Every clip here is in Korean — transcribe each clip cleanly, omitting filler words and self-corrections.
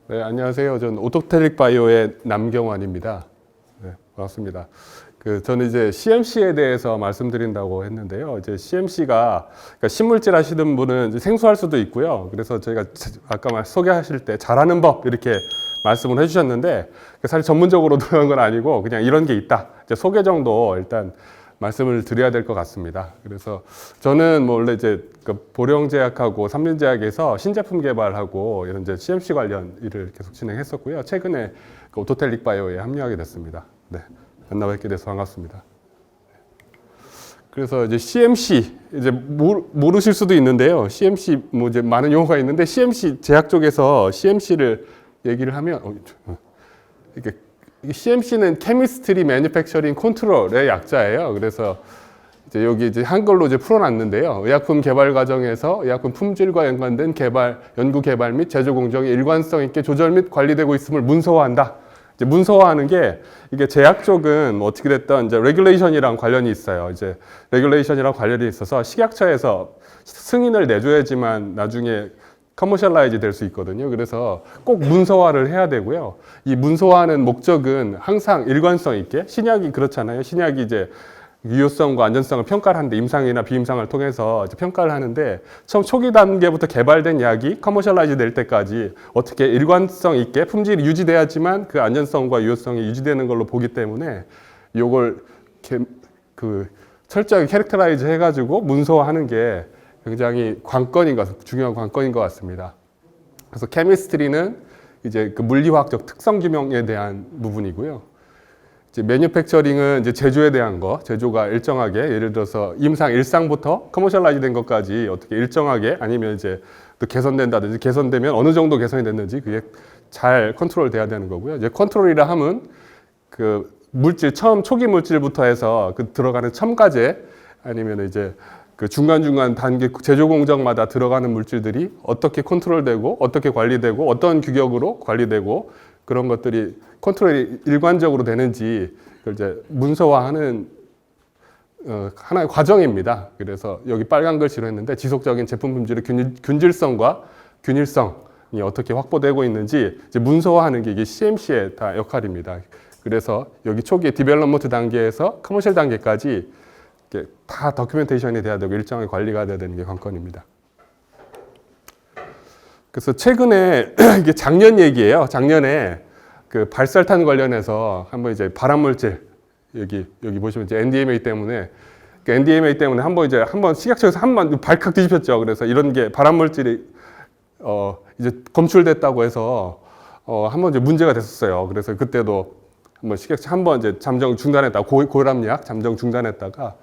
네, 안녕하세요. 저는 오토텔릭 바이오의 남경환입니다. 네, 반갑습니다. 저는 이제 CMC에 대해서 말씀드린다고 했는데요. 이제 CMC가 그러니까 신물질 하시는 분은 이제 생소할 수도 있고요. 그래서 저희가 아까 소개하실 때 잘하는 법 이렇게 말씀을 해주셨는데 사실 전문적으로 들어간 건 아니고 그냥 이런 게 있다. 이제 소개 정도 일단 말씀을 드려야 될 것 같습니다. 그래서 저는 뭐 원래 이제 보령제약하고 삼륜제약에서 신제품 개발하고 이런 이제 CMC 관련 일을 계속 진행했었고요. 최근에 오토텔릭 바이오에 합류하게 됐습니다. 네, 만나 뵙게 돼서 반갑습니다. 그래서 이제 CMC 이제 모르실 수도 있는데요. CMC 뭐 이제 많은 용어가 있는데 CMC 제약 쪽에서 CMC를 얘기를 하면 이게 CMC는 Chemistry Manufacturing Control의 약자예요. 그래서 이제 여기 이제 한글로 이제 풀어놨는데요. 의약품 개발 과정에서 의약품 품질과 연관된 연구 개발 및 제조 공정이 일관성 있게 조절 및 관리되고 있음을 문서화한다. 이제 문서화하는 게 이게 제약 쪽은 뭐 어떻게 됐든 이제 레귤레이션이랑 관련이 있어요. 이제 레귤레이션이랑 관련이 있어서 식약처에서 승인을 내줘야지만 나중에 커머셜라이즈 될 수 있거든요. 그래서 꼭 문서화를 해야 되고요. 이 문서화하는 목적은 항상 일관성 있게 신약이 그렇잖아요. 신약이 이제 유효성과 안전성을 평가를 하는데 임상이나 비임상을 통해서 평가를 하는데 처음 초기 단계부터 개발된 약이 커머셜라이즈 될 때까지 어떻게 일관성 있게 품질이 유지돼야지만 그 안전성과 유효성이 유지되는 걸로 보기 때문에 요걸 철저하게 캐릭터라이즈 해가지고 문서화하는 게 굉장히 중요한 관건인 것 같습니다. 그래서 케미스트리는 이제 그 물리화학적 특성 규명에 대한 부분이고요. 이제 매뉴팩처링은 이제 제조에 대한 제조가 일정하게 예를 들어서 임상 1상부터 커머셜라이즈 된 것까지 어떻게 일정하게 아니면 이제 또 개선된다든지 개선되면 어느 정도 개선이 됐는지 그게 잘 컨트롤 돼야 되는 거고요. 이제 컨트롤이라 하면 그 물질 초기 물질부터 해서 그 들어가는 첨가제 아니면 이제 그 중간중간 단계 제조 공정마다 들어가는 물질들이 어떻게 컨트롤되고 어떻게 관리되고 어떤 규격으로 관리되고 그런 것들이 컨트롤이 일관적으로 되는지 그걸 이제 문서화하는 하나의 과정입니다. 그래서 여기 빨간 글씨로 했는데 지속적인 제품 품질의 균질성과 균일성이 어떻게 확보되고 있는지 이제 문서화하는 게 이게 CMC의 다 역할입니다. 그래서 여기 초기 디벨롭먼트 단계에서 커머셜 단계까지 다 도큐멘테이션이 돼야 되고 일정하게 관리가 돼야 되는 게 관건입니다. 그래서 최근에 이게 작년 얘기예요. 작년에 그 발설탄 관련해서 한번 이제 발암물질 여기 보시면 이제 NDMA 때문에 한번 식약처에서 한번 발칵 뒤집혔죠. 그래서 이런 게 발암물질이 이제 검출됐다고 해서 한번 이제 문제가 됐었어요. 그래서 그때도 한번 식약처 한번 이제 잠정 중단했다. 고혈압약 잠정 중단했다가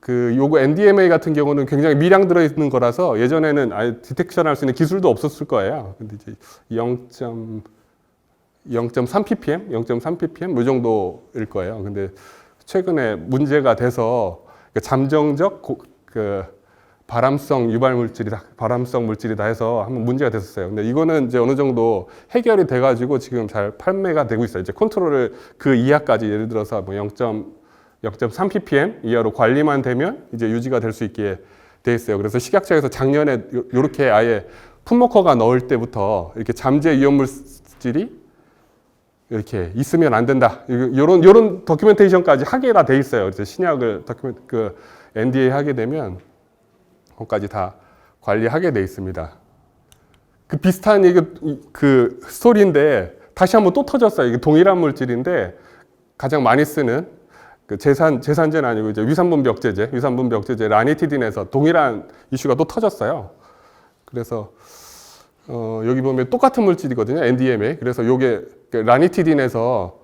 요거 NDMA 같은 경우는 굉장히 미량 들어있는 거라서 예전에는 아예 디텍션 할 수 있는 기술도 없었을 거예요. 근데 이제 0.3 ppm, 0.3 ppm 이 정도일 거예요. 근데 최근에 문제가 돼서 잠정적 발암성 물질이다 해서 한번 문제가 됐었어요. 근데 이거는 이제 어느 정도 해결이 돼가지고 지금 잘 판매가 되고 있어요. 이제 컨트롤을 그 이하까지 예를 들어서 뭐 0.3 ppm 이하로 관리만 되면 이제 유지가 될 수 있게 돼 있어요. 그래서 식약처에서 작년에 이렇게 아예 풋모커가 넣을 때부터 이렇게 잠재 위험물질이 이렇게 있으면 안 된다. 요런 도큐멘테이션까지 하게 다 돼 있어요. 그래서 신약을 NDA 하게 되면 그것까지 다 관리하게 돼 있습니다. 비슷한 스토리인데 다시 한번 또 터졌어요. 이게 동일한 물질인데 가장 많이 쓰는 제산제는 아니고 이제 위산분비억제제 라니티딘에서 동일한 이슈가 또 터졌어요. 그래서 여기 보면 똑같은 물질이거든요. NDMA. 그래서 요게 라니티딘에서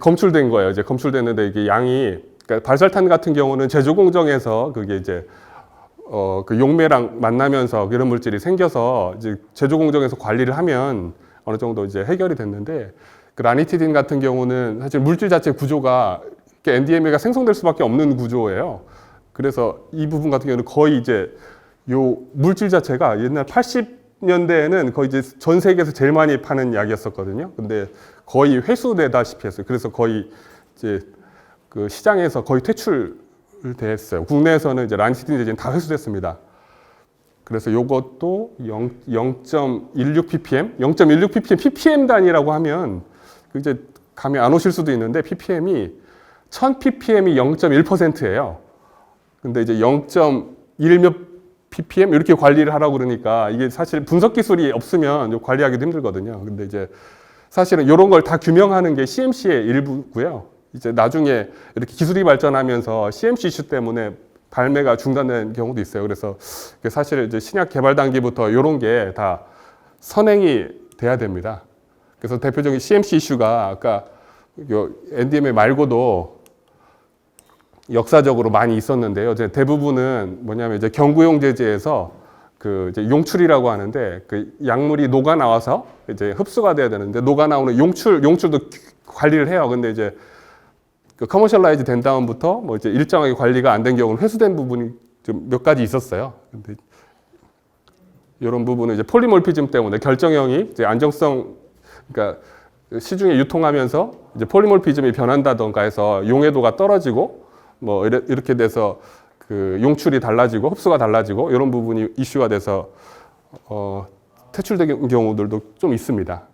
검출된 거예요. 이제 검출됐는데 이게 양이 그러니까 발설탄 같은 경우는 제조 공정에서 그게 이제 그 용매랑 만나면서 이런 물질이 생겨서 이제 제조 공정에서 관리를 하면 어느 정도 이제 해결이 됐는데 그 라니티딘 같은 경우는 사실 물질 자체 구조가 NDMA가 생성될 수밖에 없는 구조예요. 그래서 이 부분 같은 경우는 거의 이제 요 물질 자체가 옛날 80년대에는 거의 이제 전 세계에서 제일 많이 파는 약이었었거든요. 근데 거의 회수되다시피 했어요. 그래서 거의 이제 그 시장에서 거의 퇴출됐어요. 국내에서는 이제 라니티딘 제제는 다 회수됐습니다. 그래서 요것도 0.16 ppm, 0.16 ppm, ppm 단위라고 하면 이제 감이 안 오실 수도 있는데 ppm이 1000 ppm이 0.1%예요. 근데 이제 0.1 몇 ppm 이렇게 관리를 하라고 그러니까 이게 사실 분석 기술이 없으면 관리하기도 힘들거든요. 근데 이제 사실은 이런 걸 다 규명하는 게 CMC의 일부고요. 이제 나중에 이렇게 기술이 발전하면서 CMC 이슈 때문에 발매가 중단된 경우도 있어요. 그래서 사실 이제 신약 개발 단계부터 이런 게 다 선행이 돼야 됩니다. 그래서 대표적인 CMC 이슈가 아까 요 NDMA 말고도 역사적으로 많이 있었는데요. 이제 대부분은 뭐냐면 이제 경구용 제제에서 그 이제 용출이라고 하는데 그 약물이 녹아 나와서 이제 흡수가 돼야 되는데 녹아 나오는 용출도 관리를 해요. 근데 이제 그 커머셜라이즈 된 다음부터 뭐 이제 일정하게 관리가 안 된 경우는 회수된 부분이 좀 몇 가지 있었어요. 근데 이런 부분은 이제 폴리몰피즘 때문에 결정형이 이제 안정성, 그러니까 시중에 유통하면서 이제 폴리몰피즘이 변한다던가 해서 용해도가 떨어지고 뭐 이렇게 돼서 그 용출이 달라지고 흡수가 달라지고 이런 부분이 이슈가 돼서 퇴출된 경우들도 좀 있습니다.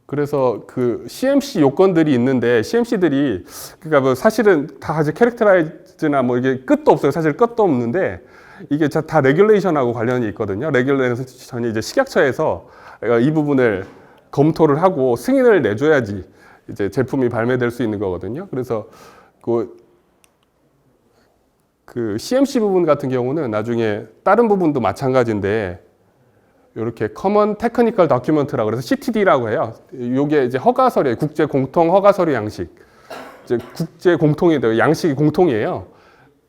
그래서 그 CMC 요건들이 있는데 CMC들이 그러니까 뭐 사실은 다 아직 캐릭터라이즈나 뭐 이게 끝도 없어요. 사실 끝도 없는데 이게 다 레귤레이션하고 관련이 있거든요. 레귤레이션이 이제 식약처에서 이 부분을 검토를 하고 승인을 내줘야지 이제 제품이 발매될 수 있는 거거든요. 그래서 그 CMC 부분 같은 경우는 나중에 다른 부분도 마찬가지인데 이렇게 Common Technical Document라고 그래서 CTD라고 해요. 이게 이제 허가 서류, 국제 공통 허가 서류 양식. 이제 국제 공통이 돼요. 양식이 공통이에요.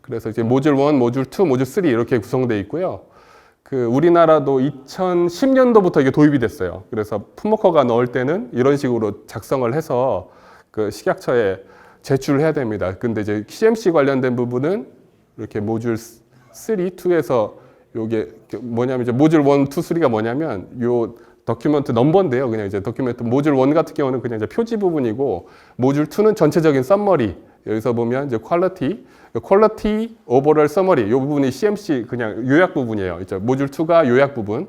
그래서 이제 모듈 1, 모듈 2, 모듈 3 이렇게 구성되어 있고요. 그 우리나라도 2010년도부터 이게 도입이 됐어요. 그래서 품목허가 넣을 때는 이런 식으로 작성을 해서 그 식약처에 제출을 해야 됩니다. 근데 이제 CMC 관련된 부분은 이렇게 모듈 3, 2에서 요게 뭐냐면 이제 모듈 1, 2, 3가 뭐냐면 요 도큐멘트 넘버인데요. 그냥 이제 도큐멘트 모듈 1 같은 경우는 그냥 이제 표지 부분이고 모듈 2는 전체적인 썸머리. 여기서 보면 이제 퀄리티 오버럴 서머리 요 부분이 CMC 그냥 요약 부분이에요. 이제 모듈 2가 요약 부분.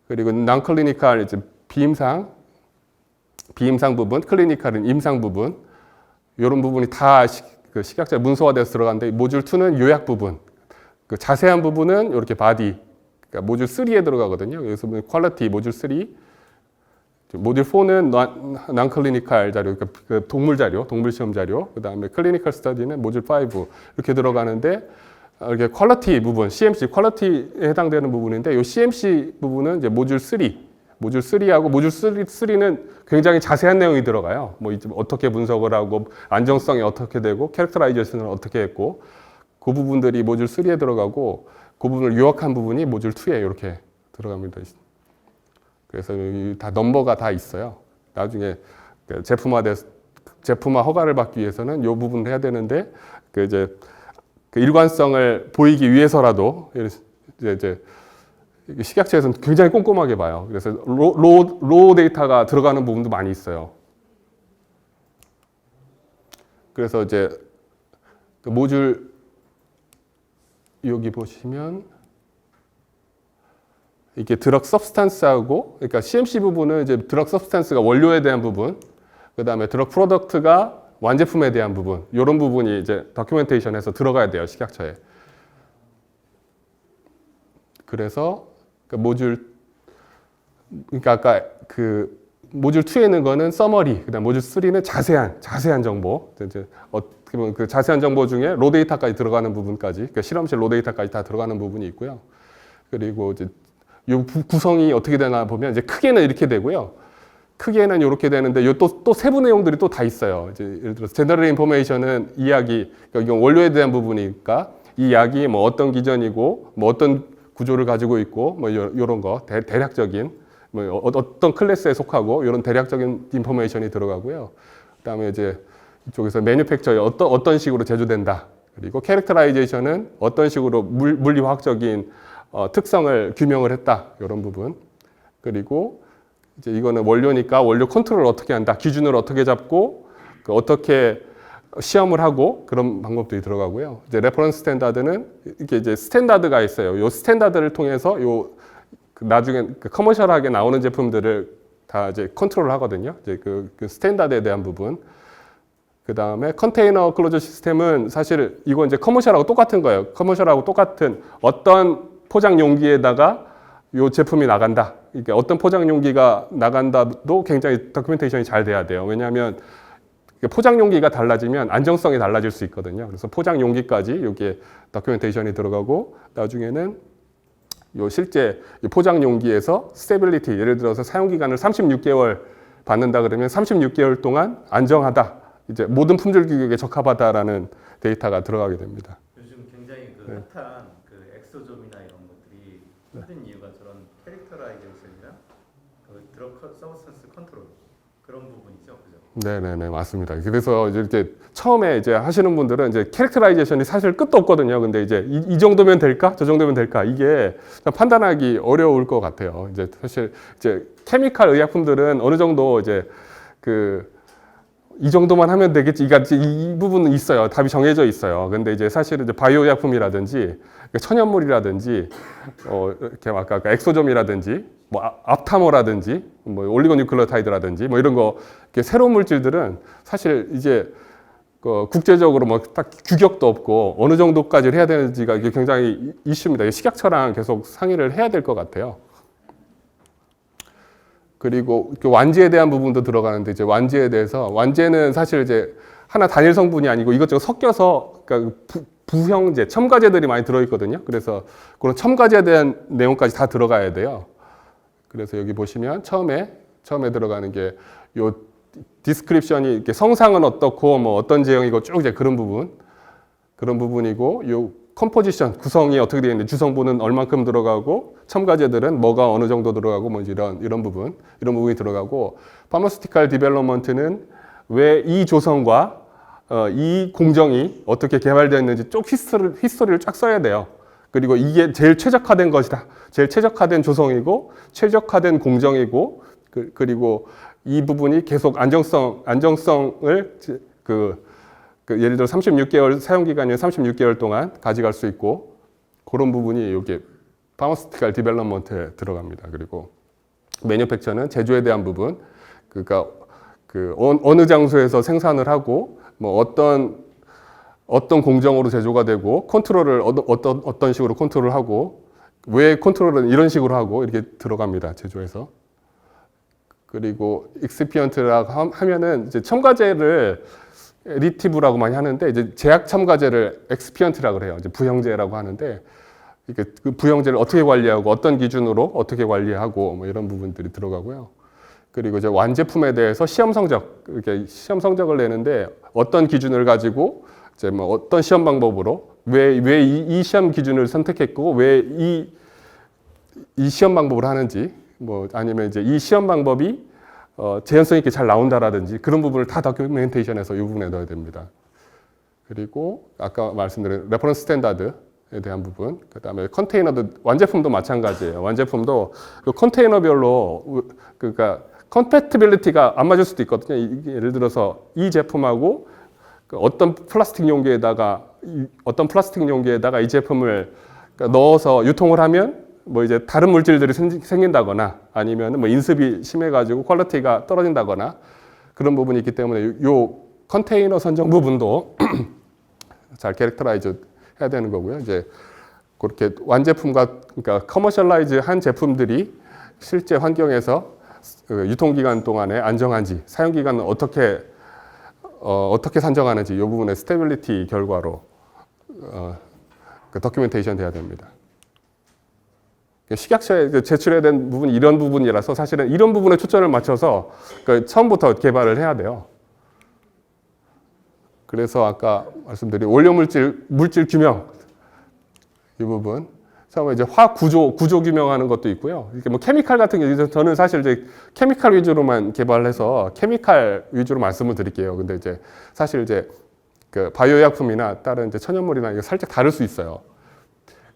그리고 non-clinical 이제 비임상 부분, 클리니컬은 임상 부분. 요런 부분이 다 그 식약처 문서화돼서 들어가는데 모듈 2는 요약 부분. 그 자세한 부분은 이렇게 바디, 그러니까 모듈 3에 들어가거든요. 여기서 보면 퀄리티 모듈 3, 모듈 4는 non-clinical 자료, 그러니까 그 동물 자료, 동물 시험 자료, 그 다음에 클리니컬 스터디는 모듈 5 이렇게 들어가는데 이렇게 퀄리티 부분, CMC 퀄리티에 해당되는 부분인데 이 CMC 부분은 이제 모듈 3하고 모듈 3는 굉장히 자세한 내용이 들어가요. 뭐 이제 어떻게 분석을 하고 안정성이 어떻게 되고 캐릭터라이제이션을 어떻게 했고 그 부분들이 모듈 3에 들어가고 그 부분을 요약한 부분이 모듈 2에 이렇게 들어갑니다. 그래서 여기 다 넘버가 다 있어요. 나중에 제품화 허가를 받기 위해서는 이 부분을 해야 되는데 그 이제 그 일관성을 보이기 위해서라도 이제 식약처에서는 굉장히 꼼꼼하게 봐요. 그래서 로 데이터가 들어가는 부분도 많이 있어요. 그래서 이제 그 모듈 여기 보시면 이게 드럭 서브스탄스하고 그러니까 CMC 부분은 이제 드럭 서브스탄스가 원료에 대한 부분, 그 다음에 드럭 프로덕트가 완제품에 대한 부분, 이런 부분이 이제 다큐멘테이션에서 들어가야 돼요, 식약처에. 그래서 그 모듈, 그러니까 아까 그 모듈 2에 있는 거는 서머리, 그다음 모듈 3는 자세한 정보. 이제 어떻게 보면 그 자세한 정보 중에 로 데이터까지 들어가는 부분까지, 그러니까 실험실 로 데이터까지 다 들어가는 부분이 있고요. 그리고 이제 이 구성이 어떻게 되나 보면 이제 크게는 이렇게 되고요. 크게는 이렇게 되는데 또 세부 내용들이 또 다 있어요. 이제 예를 들어서 제너럴 인포메이션은 이 약이, 그러니까 이건 원료에 대한 부분이니까 이 약이 뭐 어떤 기전이고 뭐 어떤 구조를 가지고 있고 뭐 이런 거 대략적인 뭐 어떤 클래스에 속하고 이런 대략적인 인포메이션이 들어가고요. 그다음에 이제 이쪽에서 매뉴팩처에 어떤 식으로 제조된다. 그리고 캐릭터라이제이션은 어떤 식으로 물리화학적인 특성을 규명을 했다. 이런 부분. 그리고 이제 이거는 원료니까 원료 컨트롤을 어떻게 한다. 기준을 어떻게 잡고 어떻게 시험을 하고 그런 방법들이 들어가고요. 이제 레퍼런스 스탠다드는 이게 이제 스탠다드가 있어요. 요 스탠다드를 통해서 나중에 커머셜하게 나오는 제품들을 다 이제 컨트롤 하거든요. 이제 그 스탠다드에 대한 부분. 그 다음에 컨테이너 클로저 시스템은 사실 이건 이제 커머셜하고 똑같은 거예요. 커머셜하고 똑같은 어떤 포장 용기에다가 요 제품이 나간다. 그러니까 어떤 포장 용기가 나간다도 굉장히 도큐멘테이션이 잘 돼야 돼요. 왜냐하면 포장 용기가 달라지면 안정성이 달라질 수 있거든요. 그래서 포장 용기까지 여기에 도큐멘테이션이 들어가고 나중에는 요 실제 포장 용기에서 스테빌리티, 예를 들어서 사용 기간을 36개월 받는다 그러면 36개월 동안 안정하다. 이제 모든 품질 규격에 적합하다라는 데이터가 들어가게 됩니다. 요즘 굉장히 그 핫한 그 엑소점이나 이런 것들이 힘든 이유가 저런 캐릭터라이제이션이랑 그 드러그 서브스턴스 컨트롤 그런 부분이죠, 그죠? 네네네 맞습니다. 그래서 이제 처음에 이제 하시는 분들은 이제 캐릭터라이제이션이 사실 끝도 없거든요. 근데 이제 이 정도면 될까, 저 정도면 될까 이게 판단하기 어려울 것 같아요. 이제 사실 이제 케미칼 의약품들은 어느 정도 이제 이 정도만 하면 되겠지. 이 부분은 있어요. 답이 정해져 있어요. 근데 이제 사실은 이제 바이오 약품이라든지 천연물이라든지 이렇게 아까 엑소점이라든지 뭐 앞타모라든지 뭐 올리고뉴클레오타이드라든지 뭐 이런 거 새로운 물질들은 사실 이제 국제적으로 뭐 딱 규격도 없고 어느 정도까지 해야 되는지가 이게 굉장히 이슈입니다. 식약처랑 계속 상의를 해야 될 것 같아요. 그리고 완제에 대한 부분도 들어가는데 이제 완제에 대해서 완제는 사실 이제 하나 단일 성분이 아니고 이것저것 섞여서 그러니까 부형제, 첨가제들이 많이 들어있거든요. 그래서 그런 첨가제에 대한 내용까지 다 들어가야 돼요. 그래서 여기 보시면 처음에 들어가는 게 요 디스크립션이 이렇게 성상은 어떻고 뭐 어떤 제형이고 쭉 이제 그런 부분이고 요 컴포지션 구성이 어떻게 되어 있는지 주성분은 얼만큼 들어가고 첨가제들은 뭐가 어느 정도 들어가고 뭐 이런 부분이 들어가고 파머스티컬 디벨롭먼트는 왜 이 조성과 이 공정이 어떻게 개발되었는지 쭉 히스토리를 쫙 써야 돼요. 그리고 이게 제일 최적화된 것이다. 제일 최적화된 조성이고 최적화된 공정이고 그리고 이 부분이 계속 안정성을 예를 들어 36개월 사용기간이 36개월 동안 가져갈 수 있고 그런 부분이 여기 파머스티컬 디벨롭먼트에 들어갑니다. 그리고 매뉴팩처는 제조에 대한 부분, 그러니까 어느 장소에서 생산을 하고 뭐 어떤 공정으로 제조가 되고 컨트롤을 어떤 식으로 컨트롤을 하고 왜 컨트롤은 이런 식으로 하고 이렇게 들어갑니다. 제조에서. 그리고 익스피언트라고 하면은 이제 첨가제를 에디티브라고 많이 하는데 이제 제약 첨가제를 엑스피언트라고 그래요. 이제 부형제라고 하는데 이게 그 부형제를 어떻게 관리하고 어떤 기준으로 어떻게 관리하고 뭐 이런 부분들이 들어가고요. 그리고 이제 완제품에 대해서 시험 성적을 내는데 어떤 기준을 가지고 이제 뭐 어떤 시험 방법으로 왜 이 시험 기준을 선택했고 왜 이 시험 방법을 하는지 뭐 아니면 이제 이 시험 방법이 재현성 있게 잘 나온다라든지 그런 부분을 다 도큐멘테이션에서 이 부분에 넣어야 됩니다. 그리고 아까 말씀드린 레퍼런스 스탠다드에 대한 부분, 그 다음에 컨테이너도 완제품도 마찬가지예요. 완제품도 그 컨테이너별로 그러니까 컴패티빌리티가 안 맞을 수도 있거든요. 예를 들어서 이 제품하고 어떤 플라스틱 용기에다가 이 제품을 넣어서 유통을 하면 뭐 이제 다른 물질들이 생긴다거나 아니면 뭐 인습이 심해가지고 퀄리티가 떨어진다거나 그런 부분이 있기 때문에 요 컨테이너 선정 부분도 잘 캐릭터라이즈 해야 되는 거고요. 이제 그렇게 완제품과 그러니까 커머셜라이즈 한 제품들이 실제 환경에서 유통기간 동안에 안정한지 사용기간은 어떻게 산정하는지 이 부분의 스테빌리티 결과로 도큐멘테이션 돼야 됩니다. 식약처에 제출해야 되는 부분이 이런 부분이라서 사실은 이런 부분에 초점을 맞춰서 처음부터 개발을 해야 돼요. 그래서 아까 말씀드린 물질 규명 이 부분, 처음에 이제 화학 구조 규명하는 것도 있고요. 이렇게 뭐 케미칼 같은 게 저는 사실 이제 케미칼 위주로만 개발해서 케미칼 위주로 말씀을 드릴게요. 근데 이제 사실 이제 그 바이오 약품이나 다른 이제 천연물이나 이게 살짝 다를 수 있어요.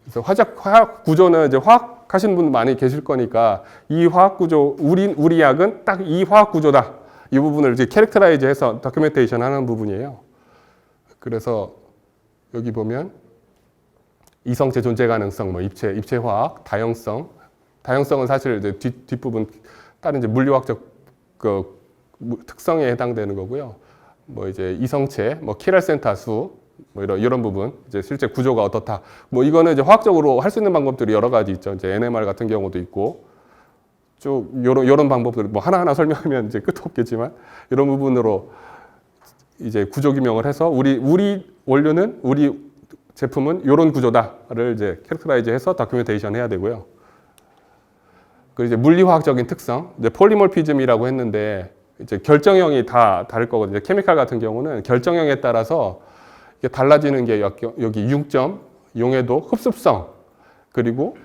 그래서 화학 구조는 이제 화학 하시는 분 많이 계실 거니까 이 화학 구조, 우리 약은 딱 이 화학 구조다. 이 부분을 이제 캐릭터라이즈해서 도큐멘테이션 하는 부분이에요. 그래서 여기 보면 이성체 존재 가능성, 뭐 입체 화학, 다형성은 사실 이제 뒷부분 다른 이제 물리화학적 그 특성에 해당되는 거고요. 뭐 이제 이성체, 뭐 키랄센터 수, 뭐 이런 부분, 이제 실제 구조가 어떻다. 뭐 이거는 이제 화학적으로 할 수 있는 방법들이 여러 가지 있죠. 이제 NMR 같은 경우도 있고, 쭉 요런 방법들 뭐 하나하나 설명하면 이제 끝도 없겠지만 이런 부분으로 이제 구조 규명을 해서 우리 원료는 우리 제품은 이런 구조다를 이제 캐릭터라이즈해서 다큐멘테이션 해야 되고요. 그리고 이제 물리화학적인 특성, 이제 폴리몰피즘이라고 했는데 이제 결정형이 다 다를 거거든요. 케미칼 같은 경우는 결정형에 따라서 이게 달라지는 게 여기 융점, 용해도, 흡습성, 그리고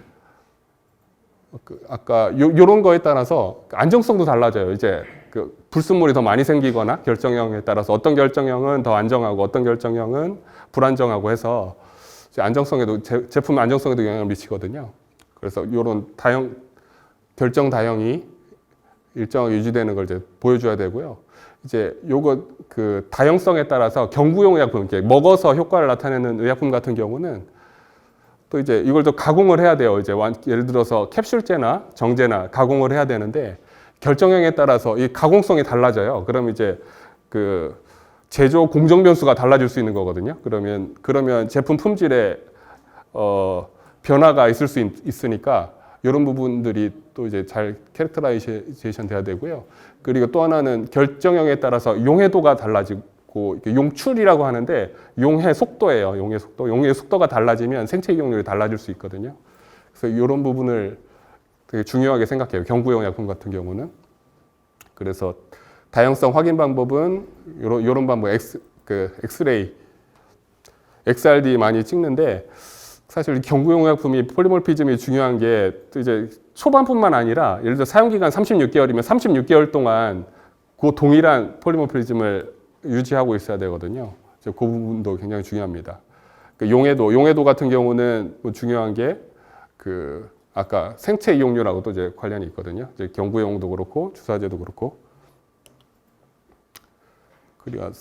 아까 요런 거에 따라서 안정성도 달라져요. 이제 그 불순물이 더 많이 생기거나 결정형에 따라서 어떤 결정형은 더 안정하고 어떤 결정형은 불안정하고 해서 안정성에도 제품 안정성에도 영향을 미치거든요. 그래서 요런 결정 다형이 일정하게 유지되는 걸 이제 보여줘야 되고요. 이제 요거 그 다형성에 따라서 경구용 의약품, 이렇게 먹어서 효과를 나타내는 의약품 같은 경우는 또 이제 이걸 또 가공을 해야 돼요. 이제 예를 들어서 캡슐제나 정제나 가공을 해야 되는데 결정형에 따라서 이 가공성이 달라져요. 그럼 이제 그 제조 공정 변수가 달라질 수 있는 거거든요. 그러면 제품 품질에 변화가 있을 수 있으니까 이런 부분들이 또 이제 잘 캐릭터라이제이션 돼야 되고요. 그리고 또 하나는 결정형에 따라서 용해도가 달라지고 용출이라고 하는데 용해 속도예요. 용해 속도가 달라지면 생체 이용률이 달라질 수 있거든요. 그래서 이런 부분을 되게 중요하게 생각해요. 경구용 약품 같은 경우는. 그래서 다형성 확인 방법은 이런 방법 엑스레이, XRD 많이 찍는데 사실 경구용 의약품이 폴리몰피즘이 중요한 게 또 이제 초반뿐만 아니라 예를 들어 사용기간 36개월이면 36개월 동안 그 동일한 폴리몰피즘을 유지하고 있어야 되거든요. 그 부분도 굉장히 중요합니다. 용해도 같은 경우는 뭐 중요한 게 그 아까 생체 이용률하고도 이제 관련이 있거든요. 이제 경구용도 그렇고 주사제도 그렇고.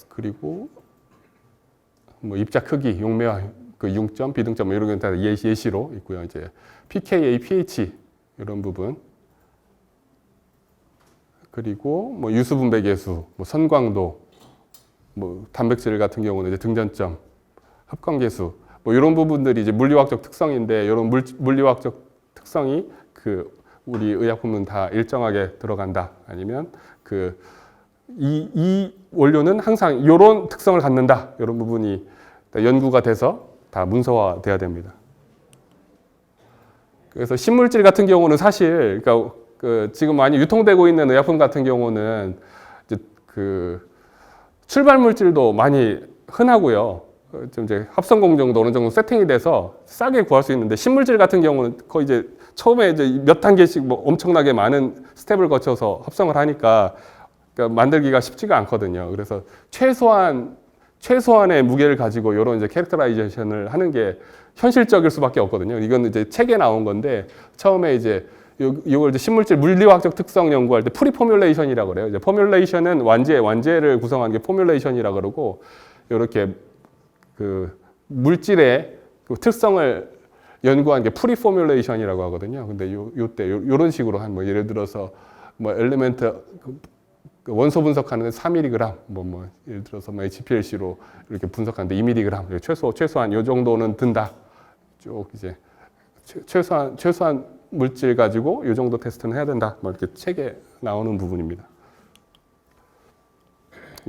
그리고 뭐 입자 크기, 용매화 그 융점, 비등점 뭐 이런 게 다 예시로 있고요. 이제 pKa, pH 이런 부분. 그리고 뭐 유수 분배 계수, 뭐 선광도, 뭐 단백질 같은 경우는 이제 등전점, 합광 계수 뭐 이런 부분들이 이제 물리화학적 특성인데 이런 물리화학적 특성이 그 우리 의약품은 다 일정하게 들어간다. 아니면 이 원료는 항상 이런 특성을 갖는다. 이런 부분이 연구가 돼서 다 문서화돼야 됩니다. 그래서 신물질 같은 경우는 사실 그러니까 지금 많이 유통되고 있는 의약품 같은 경우는 이제 그 출발 물질도 많이 흔하고요. 좀 이제 합성 공정도 어느 정도 세팅이 돼서 싸게 구할 수 있는데 신물질 같은 경우는 거의 이제 처음에 이제 몇 단계씩 뭐 엄청나게 많은 스텝을 거쳐서 합성을 하니까 그러니까 만들기가 쉽지가 않거든요. 그래서 최소한의 무게를 가지고 이런 이제 캐릭터라이제이션을 하는 게 현실적일 수밖에 없거든요. 이건 이제 책에 나온 건데 처음에 이제 이걸 이제 신물질 물리화학적 특성 연구할 때 프리포뮬레이션이라고 그래요. 이제 포뮬레이션은 완제를 구성하는 게 포뮬레이션이라고 그러고 이렇게 그 물질의 그 특성을 연구한 게 프리포뮬레이션이라고 하거든요. 근데 요때 요런 식으로 한 뭐 예를 들어서 뭐 엘리멘트 그 원소 분석하는데 4mg 뭐 예를 들어서 뭐 HPLC로 이렇게 분석하는데 2mg 최소한 요 정도는 든다. 쭉 이제 최소한 물질 가지고 요 정도 테스트는 해야 된다. 뭐 이렇게 책에 나오는 부분입니다.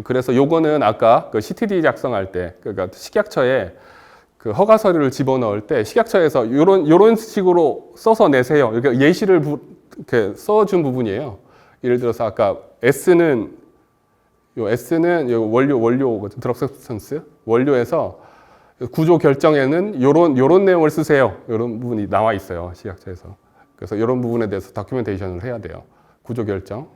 그래서 요거는 아까 그 CTD 작성할 때 그러니까 식약처에 그 허가 서류를 집어넣을 때 식약처에서 요런 식으로 써서 내세요. 이렇게 예시를 이렇게 써준 부분이에요. 예를 들어서 아까 S는 요 원료 드럭 서브스턴스 원료에서 구조 결정에는 요런 내용을 쓰세요. 요런 부분이 나와 있어요. 식약처에서. 그래서 이런 부분에 대해서 다큐멘테이션을 해야 돼요. 구조 결정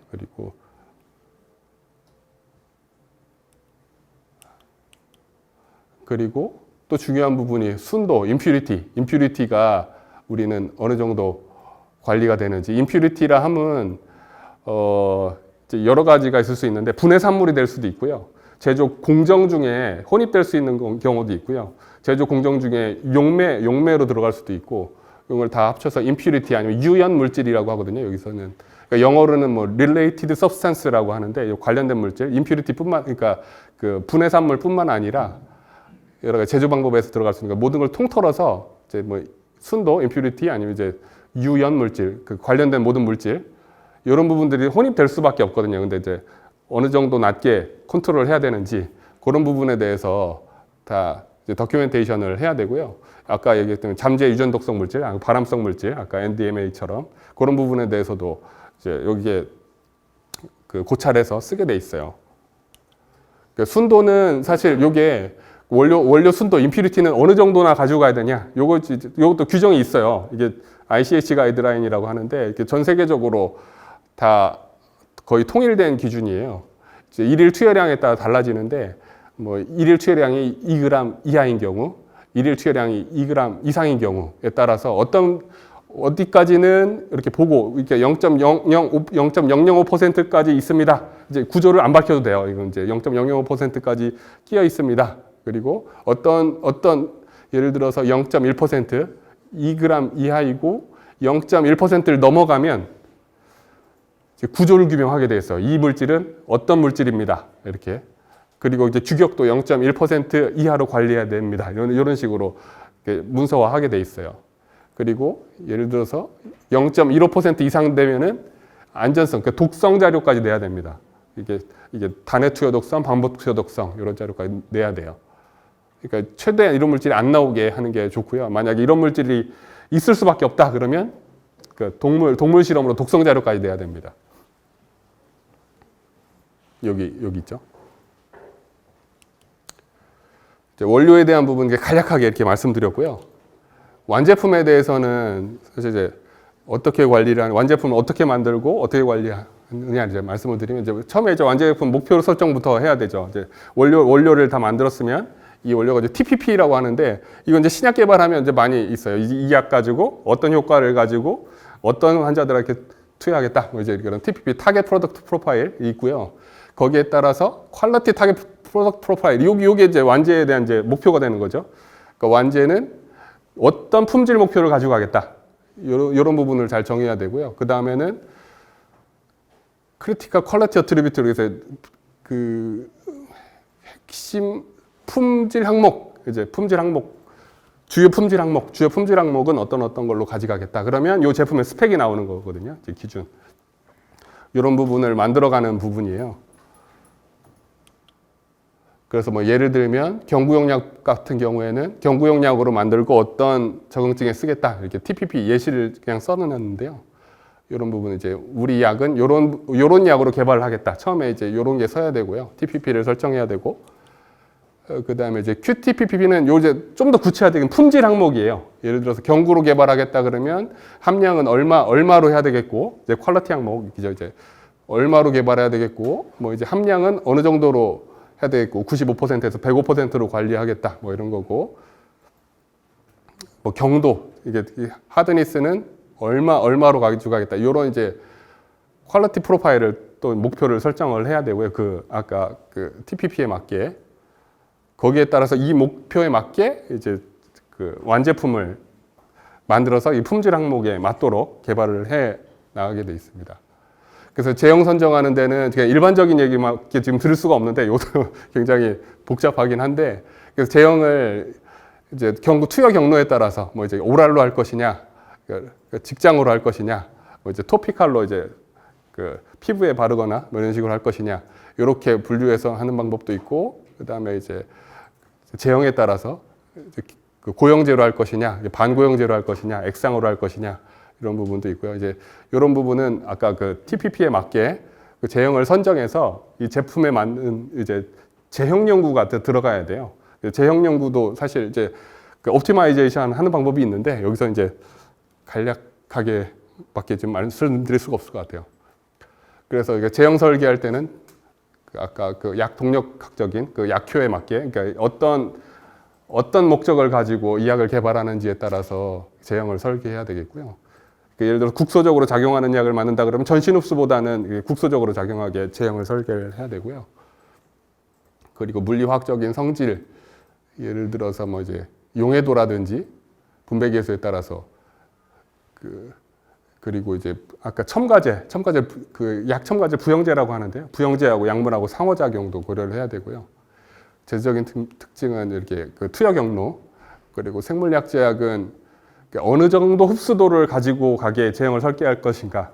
그리고 또 중요한 부분이 순도, 임퓨리티가 우리는 어느 정도 관리가 되는지. 임퓨리티라 하면 이제 여러 가지가 있을 수 있는데 분해 산물이 될 수도 있고요. 제조 공정 중에 혼입될 수 있는 경우도 있고요. 제조 공정 중에 용매로 들어갈 수도 있고, 이걸 다 합쳐서 impurity 아니면 유연 물질이라고 하거든요. 여기서는 그러니까 영어로는 뭐 related substance라고 하는데 관련된 물질, impurity뿐만 그러니까 그 분해산물뿐만 아니라 여러 가지 제조 방법에서 들어갈 수 있는 모든 걸 통틀어서 이제 뭐 순도 impurity 아니면 이제 유연 물질, 그 관련된 모든 물질 이런 부분들이 혼입될 수밖에 없거든요. 근데 이제 어느 정도 낮게 컨트롤을 해야 되는지 그런 부분에 대해서 다 이제 다큐멘테이션을 해야 되고요. 아까 얘기했던 잠재 유전 독성 물질, 발암성 물질, 아까 NDMA처럼 그런 부분에 대해서도 이제 여기에 그 고찰해서 쓰게 돼 있어요. 그러니까 순도는 사실 요게 원료 순도 임퓨리티는 어느 정도나 가지고 가야 되냐? 요것도 규정이 있어요. 이게 ICH 가이드라인이라고 하는데 이게 전 세계적으로 다 거의 통일된 기준이에요. 이제 일일 투여량에 따라 달라지는데 뭐 일일 투여량이 2g 이하인 경우, 일일 투여량이 2g 이상인 경우에 따라서 어디까지는 이렇게 보고 이렇게 0.005%까지 있습니다. 이제 구조를 안 밝혀도 돼요. 이건 이제 0.005%까지 끼어 있습니다. 그리고 어떤 예를 들어서 0.1% 2g 이하이고 0.1%를 넘어가면 이제 구조를 규명하게 돼 있어요. 이 물질은 어떤 물질입니다. 이렇게. 그리고 이제 규격도 0.1% 이하로 관리해야 됩니다. 이런 식으로 문서화하게 돼 있어요. 그리고 예를 들어서 0.15% 이상 되면은 안전성, 그러니까 독성 자료까지 내야 됩니다. 이게 단해 투여 독성, 반복 투여 독성 이런 자료까지 내야 돼요. 그러니까 최대한 이런 물질이 안 나오게 하는 게 좋고요. 만약에 이런 물질이 있을 수밖에 없다 그러면 그 동물 실험으로 독성 자료까지 내야 됩니다. 여기 있죠. 원료에 대한 부분 간략하게 이렇게 말씀드렸고요. 완제품에 대해서는 사실 이제 어떻게 관리를 하는, 완제품을 어떻게 만들고 어떻게 관리하느냐 이제 말씀을 드리면 이제 처음에 이제 완제품 목표 설정부터 해야 되죠. 이제 원료를 다 만들었으면 이 원료가 이제 TPP라고 하는데 이건 이제 신약 개발하면 이제 많이 있어요. 이 약 가지고 어떤 효과를 가지고 어떤 환자들에게 투여하겠다. 뭐 이제 그런 TPP 타겟 프로덕트 프로파일이 있고요. 거기에 따라서 퀄리티 타겟 프로덕트 프로파일 요게 이제 완제에 대한 이제 목표가 되는 거죠. 그러니까 완제는 어떤 품질 목표를 가지고 가겠다. 이런 부분을 잘 정해야 되고요. 그 다음에는 크리티컬 퀄리티 어트리뷰트로 해서 그 핵심 품질 항목, 주요 품질 항목은 어떤 걸로 가져가겠다. 그러면 이 제품의 스펙이 나오는 거거든요. 이제 기준. 이런 부분을 만들어가는 부분이에요. 그래서 뭐 예를 들면 경구용약 같은 경우에는 경구용약으로 만들고 어떤 적응증에 쓰겠다. 이렇게 TPP 예시를 그냥 써놨는데요. 이런 부분은 이제 우리 약은 요런 약으로 개발을 하겠다. 처음에 이제 요런 게 써야 되고요. TPP를 설정해야 되고. 그 다음에 이제 QTPP는 요 이제 좀 더 구체화된 품질 항목이에요. 예를 들어서 경구로 개발하겠다 그러면 함량은 얼마로 해야 되겠고, 이제 퀄리티 항목이죠. 이제 얼마로 개발해야 되겠고, 뭐 이제 함량은 어느 정도로 해야 되겠고, 95%에서 105%로 관리하겠다. 뭐 이런 거고, 뭐 경도, 이게 하드니스는 얼마로 가져가겠다. 이런 이제 퀄리티 프로파일을 또 목표를 설정을 해야 되고요. 아까 그 TPP에 맞게. 거기에 따라서 이 목표에 맞게 이제 그 완제품을 만들어서 이 품질 항목에 맞도록 개발을 해 나가게 돼 있습니다. 그래서 제형 선정하는 데는 그냥 일반적인 얘기밖에 지금 들을 수가 없는데 이것도 굉장히 복잡하긴 한데, 그래서 제형을 이제 투여 경로에 따라서 뭐 이제 오랄로 할 것이냐, 직장으로 할 것이냐, 뭐 이제 토피칼로 이제 그 피부에 바르거나 뭐 이런 식으로 할 것이냐, 이렇게 분류해서 하는 방법도 있고, 그 다음에 이제 제형에 따라서 이제 그 고형제로 할 것이냐, 반고형제로 할 것이냐, 액상으로 할 것이냐, 이런 부분도 있고요. 이제 이런 부분은 아까 그 TPP에 맞게 그 제형을 선정해서 이 제품에 맞는 이제 제형 연구가 들어가야 돼요. 제형 연구도 사실 이제 그 옵티마이제이션 하는 방법이 있는데 여기서 이제 간략하게밖에 좀 말씀드릴 수가 없을 것 같아요. 그래서 제형 설계할 때는 아까 그 약 동력학적인 그 약효에 맞게, 그러니까 어떤 목적을 가지고 이 약을 개발하는지에 따라서 제형을 설계해야 되겠고요. 예를 들어 국소적으로 작용하는 약을 만든다 그러면 전신 흡수보다는 국소적으로 작용하게 제형을 설계를 해야 되고요. 그리고 물리화학적인 성질, 예를 들어서 뭐 이제 용해도라든지 분배계수에 따라서 그리고 이제 아까 첨가제 그 약첨가제 부영제라고 하는데요. 부영제하고 약물하고 상호작용도 고려를 해야 되고요. 제적인 특징은 이렇게 그 투여 경로, 그리고 생물약제약은 어느 정도 흡수도를 가지고 가게 제형을 설계할 것인가,